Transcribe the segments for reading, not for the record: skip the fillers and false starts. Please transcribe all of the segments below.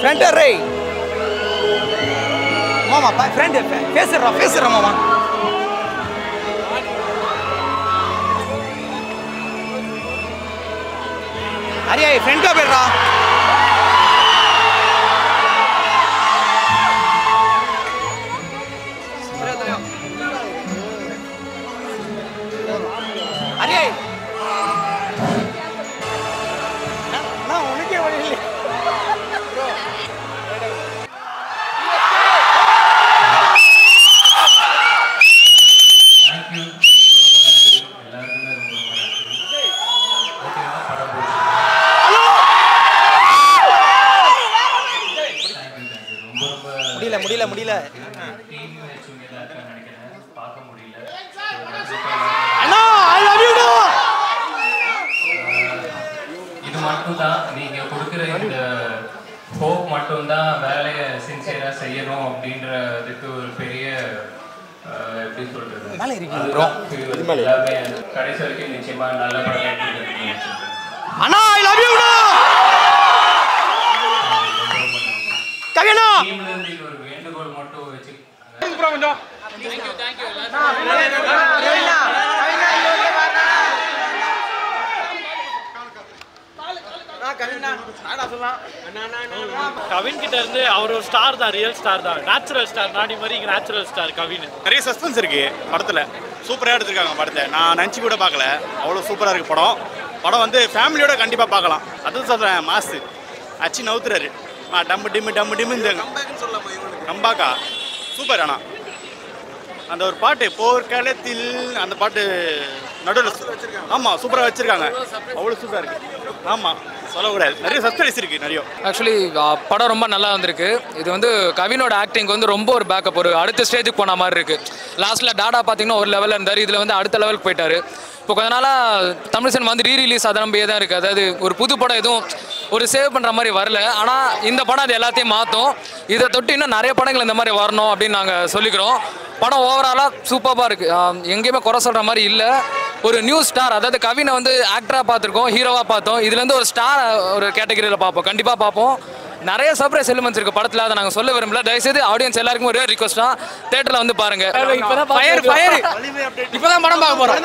Friend ரே மாமா friend பேசுறா மாமா அரியா ஃப்ரெண்டா போயிடுறா அரியா நான் உனக்கே வழி இல்லை முடியல அண்ணா ஐ லவ் யூ இது மட்டும் தான் நீங்க கொடுக்கிற இந்த ஹோப் மட்டும் தான் வேலையை சின்சியரா செய்யணும் அப்படின்றதுக்கு ஒரு பெரிய எப்படி சொல்றது எல்லாமே கடைசி வரைக்கும் நிச்சயமா நல்ல படம் அண்ணா ஐ லவ் யூ கவினா ஒரு வேண்டுகோள் மட்டும் வச்சு கொஞ்சம் கவின் கிட்ட இருந்து அவர் ஒரு ஸ்டார் தான், ரியல் ஸ்டார் தான், நேச்சுரல் ஸ்டார். நாடி மாதிரி இங்கே நேச்சுரல் ஸ்டார் கவின். நிறைய சஸ்பென்ஸ் இருக்கு படத்தில், சூப்பராக எடுத்திருக்காங்க படத்தை. நான் நினச்சி கூட பார்க்கல, அவ்வளோ சூப்பராக இருக்கு படம். படம் வந்து ஃபேமிலியோட கண்டிப்பாக பார்க்கலாம். அதுவும் சொல்கிறேன், மாசு அச்சு நவுத்துறாரு. டம்மு டிம்மு இந்த கம்பாக்கா சூப்பர். ஆனால் அந்த ஒரு பாட்டு போர்க்களத்தில் அந்த பாட்டு நடுவில் ஆமாம் சூப்பராக வச்சுருக்காங்க, அவ்வளோ சூப்பராக இருக்குது. ஆமாம் சொல்லக்கூடாது, நிறைய சஸ்பென்ஸ் இருக்குது நிறைய. ஆக்சுவலி படம் ரொம்ப நல்லா வந்திருக்கு. இது வந்து கவினோட ஆக்டிங் வந்து ரொம்ப ஒரு பேக்கப், ஒரு அடுத்த ஸ்டேஜுக்கு போன மாதிரி இருக்குது. லாஸ்ட்டில் டாடா பார்த்தீங்கன்னா ஒரு லெவலில் இருந்தார், இதில் வந்து அடுத்த லெவலுக்கு போயிட்டார். இப்போ கொஞ்ச நாளாக தமிழ் சினிமா வந்து ரீரிலீஸ் அதை நம்பியே தான் இருக்குது. அதாவது ஒரு புது படம் எதுவும் ஒரு சேவ் பண்ணுற மாதிரி வரல. ஆனால் இந்த படம் அது எல்லாத்தையும் மாற்றும். இதை தொட்டு இன்னும் நிறைய படங்கள் இந்த மாதிரி வரணும் அப்படின்னு நாங்கள் சொல்லிக்கிறோம். படம் ஓவராலாக சூப்பராக இருக்குது, எங்கேயுமே குறை சொல்கிற மாதிரி இல்லை. ஒரு நியூ ஸ்டார், அதாவது கவினை வந்து ஆக்டராக பார்த்துருக்கோம், ஹீரோவாக பார்த்தோம். இதுலேருந்து ஒரு ஸ்டார் ஒரு கேட்டகரியில் பார்ப்போம், கண்டிப்பாக பார்ப்போம். நிறைய சர்ப்ரைஸ் எலிமெண்ட்ஸ் இருக்குது படத்தில், அதை நாங்கள் சொல்ல விரும்பல. தயவுசெய்து ஆடியன்ஸ் எல்லாருக்கும் ஒரே ரிக்வஸ்ட் தான், தேட்டரில் வந்து பாருங்க. இப்போதான் படம் பார்க்க போகிறோம்,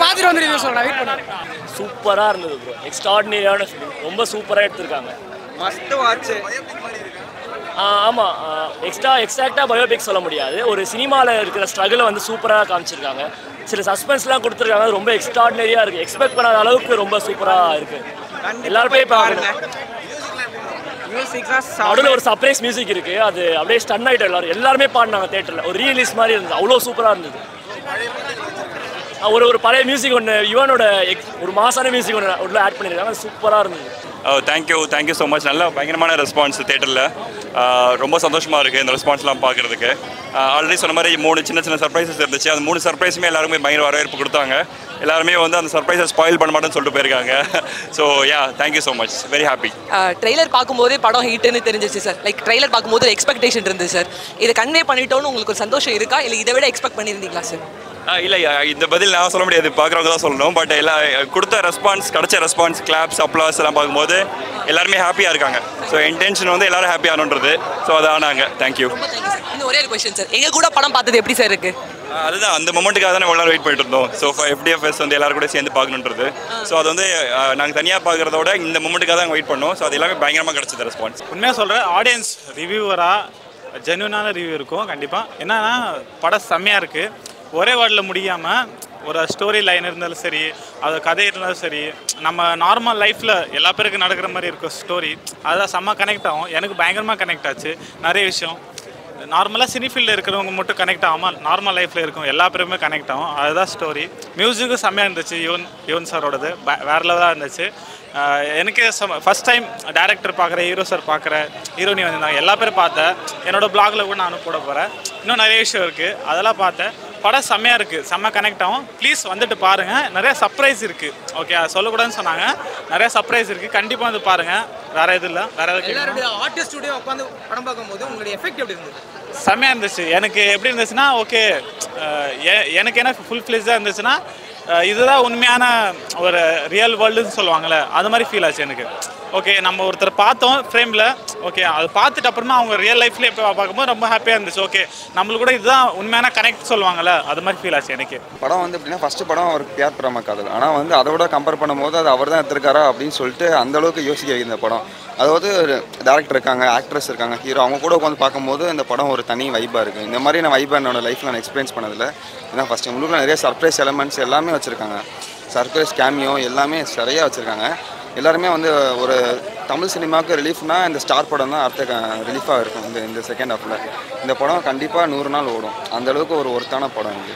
பார்த்துட்டு வந்து ரிவ்யூ சொல்கிறேன். சூப்பராக இருந்தது ப்ரோ, எக்ஸ்ட்ராடினரியான ஃபிலிம், ரொம்ப சூப்பராக எடுத்திருக்காங்க. Must watch. ஆமாம், எக்ஸாக்டாக பயோபிக் சொல்ல முடியாது. ஒரு சினிமாவில் இருக்கிற ஸ்ட்ரகிளை வந்து சூப்பராக காமிச்சிருக்காங்க. சில சஸ்பென்ஸ்லாம் கொடுத்துருக்காங்க, ரொம்ப எக்ஸ்ட்ராடினரியாக இருக்குது. எக்ஸ்பெக்ட் பண்ணாத அளவுக்கு ரொம்ப சூப்பராக இருக்குது. எல்லாருமே பாருங்க. நடுவில் ஒரு சர்ப்ரைஸ் மியூசிக் இருக்குது, அது அப்படியே ஸ்டன் ஆகிட்டு எல்லாருமே பாடினாங்க தேட்டரில். ஒரு ரீலீஸ் மாதிரி இருந்தது, அவ்வளோ சூப்பராக இருந்தது. ஒரு பழைய மியூசிக் ஒன்று, யுவனோட ஒரு மாசான மியூசிக் ஒன்று உள்ள ஆட் பண்ணியிருக்காங்க, அது சூப்பராக இருந்தது. Thank you so much. நல்ல பயங்கரமான ரெஸ்பான்ஸ் தேட்டரில், ரொம்ப சந்தோஷமாக இருக்குது இந்த ரெஸ்பான்ஸ்லாம் பார்க்குறதுக்கு. ஆல்ரெடி சொன்ன மாதிரி 3 சின்ன சர்ப்ரைசஸ் இருந்துச்சு. அந்த 3 சர்ப்ரைஸுமே எல்லாருமே பயங்கர வரவேற்பு கொடுத்தாங்க. எல்லாருமே வந்து அந்த சர்ப்ரைஸை ஸ்பாயில் பண்ண மாட்டேன்னு சொல்லிட்டு போயிருக்காங்க. So thank you so much, very happy. Trailer பார்க்கும்போதே படம் ஹீட்டுன்னு தெரிஞ்சிச்சு சார். லைக் ட்ரெய்லர் பார்க்கும்போது ஒரு எக்ஸ்பெக்டேஷன் இருந்துச்சு சார். இதை கன்வே பண்ணிட்டோன்னு உங்களுக்கு ஒரு சந்தோஷம் இருக்கா, இல்லை இதை விட எக்ஸ்பெக்ட் பண்ணியிருந்தீங்களா சார்? இல்லை, இந்த பதில் நான் சொல்ல முடியாது, பார்க்குறவங்க தான் சொல்லணும். பட் எல்லாம் கொடுத்த ரெஸ்பான்ஸ், கிடைச்ச ரெஸ்பான்ஸ், கிளாப்ஸ், அப்ளாஸ் எல்லாம் பார்க்கும்போது எல்லாருமே ஹாப்பியாக இருக்காங்க. ஸோ இன்டென்ஷன் வந்து எல்லாரும் ஹாப்பி ஆகணுன்றது. ஸோ அதை ஆனாங்க. தேங்க்யூ. இன்னும் ஒரே ஒரு கொஸ்டின் சார், எங்கள் கூட படம் பார்த்தது எப்படி சார் இருக்குது? அதுதான் அந்த மொமெண்ட்டுக்காக தான் எல்லாரும் வெயிட் பண்ணிட்டு இருந்தோம். ஸோ FDFS வந்து எல்லாரும் கூட சேர்ந்து பார்க்கணுன்றது. ஸோ அது வந்து நாங்கள் தனியாக பார்க்குறத விட இந்த மொமெண்ட்டுக்காக தான் வெயிட் பண்ணோம். ஸோ அது எல்லாமே பயங்கரமாக கிடச்சிது ரெஸ்பான்ஸ். உண்மையாக சொல்கிறேன், ஆடியன்ஸ் ரிவ்யூவராக ஜென்யூனான ரிவ்யூ இருக்கும் கண்டிப்பாக. என்னன்னா படம் செம்மையாக இருக்குது, ஒரே வேர்டில் முடியாமல் ஒரு ஸ்டோரி லைன் இருந்தாலும் சரி, அது கதை இருந்தாலும் சரி, நம்ம நார்மல் லைஃப்பில் எல்லா பேருக்கும் நடக்கிற மாதிரி இருக்கும் ஸ்டோரி. அதுதான் செம்ம கனெக்ட் ஆகும். எனக்கு பயங்கரமாக கனெக்ட் ஆச்சு. நிறைய விஷயம் நார்மலாக சினி ஃபீல்டில் இருக்கிறவங்க மட்டும் கனெக்ட் ஆகாமல் நார்மல் லைஃப்பில் இருக்கும் எல்லா பேருமே கனெக்ட் ஆகும். அதுதான் ஸ்டோரி. மியூசிக்கும் செம்மையாக இருந்துச்சு. யுவன் சாரோடது வேறு லெவலாக இருந்துச்சு. எனக்கு ஃபஸ்ட் டைம் டேரக்டர் பார்க்குற, ஹீரோ சார் பார்க்குற, ஹீரோனி வந்திருந்தாங்க, எல்லா பேரும் பார்த்தேன். என்னோடய பிளாகில் கூட நானும் போட போகிறேன். இன்னும் நிறைய விஷயம் இருக்குது, அதெல்லாம் பார்த்தேன். படம் செம்மையாக இருக்குது, செம்ம கனெக்ட் ஆகும். ப்ளீஸ் வந்துட்டு பாருங்கள். நிறைய சர்ப்ரைஸ் இருக்குது. ஓகே, அது சொல்லக்கூடாதுன்னு சொன்னாங்க. நிறைய சர்ப்ரைஸ் இருக்குது, கண்டிப்பாக வந்து பாருங்கள். வேறு எதுவும் இல்லை, வேறு எதாவது எல்லாருடைய ஆர்டிஸ்ட் ஸ்டுடியோ உட்காந்து படம் பார்க்கும்போது உங்களுடைய எஃபெக்ட் எப்படி இருந்தது? செம்மையாக இருந்துச்சு. எனக்கு எப்படி இருந்துச்சுன்னா, ஓகே எனக்கு என்ன ஃபுல் ஃப்ளெஜ்டாக இருந்துச்சுன்னா, இதுதான் உண்மையான ஒரு ரியல் வேர்ல்டுன்னு சொல்லுவாங்கள்ல, அது மாதிரி ஃபீல் ஆச்சு எனக்கு. ஓகே நம்ம ஒருத்தர் பார்த்தோம் ஃப்ரேமில், ஓகே அது பார்த்துட்டு அப்புறமா அவங்க ரியல் லைஃப்லேயே எப்போ பார்க்கும்போது ரொம்ப ஹாப்பியாக இருந்துச்சு. ஓகே நம்மளுக்கு கூட இதுதான் உண்மையான கனெக்ட் சொல்லுவாங்கள்ல, அது மாதிரி ஃபீல் ஆச்சு எனக்கு. படம் வந்து எப்படின்னா ஃபஸ்ட்டு படம் அவருக்கு பியார் பிரேம காதல், ஆனால் வந்து அதை விட கம்பேர் பண்ணும்போது அது அவர் தான் எடுத்திருக்காரா அப்படின்னு சொல்லிட்டு அந்தளவுக்கு யோசிக்க வைக்கிற இந்த படம். அதாவது டேரக்டர் இருக்காங்க, ஆக்ட்ரஸ் இருக்காங்க, ஹீரோ, அவங்க கூட உட்காந்து பார்க்கும்போது இந்த படம் ஒரு தனி வைப்பாக இருக்குது. இந்த மாதிரி நான் வைப்பாக என்னோட லைஃப்பில் நான் எக்ஸ்பீரியன்ஸ் பண்ணதில்லை. இதுதான் ஃபஸ்ட்டு. உங்களுக்கு நிறைய சர்ப்ரைஸ் எலமெண்ட்ஸ் எல்லாமே வச்சுருக்காங்க. சர்ப்ரைஸ் கேமியோ எல்லாமே சரியாக வச்சுருக்காங்க. எல்லாருமே வந்து ஒரு தமிழ் சினிமாவுக்கு ரிலீஃப்னால் இந்த ஸ்டார் படம் தான் அடுத்த ரிலீஃபாக இருக்கும். இந்த செகண்ட் ஹாஃபில் இந்த படம் கண்டிப்பாக 100 நாள் ஓடும். அந்தளவுக்கு ஒரு ஒர்த்தான படம் இது.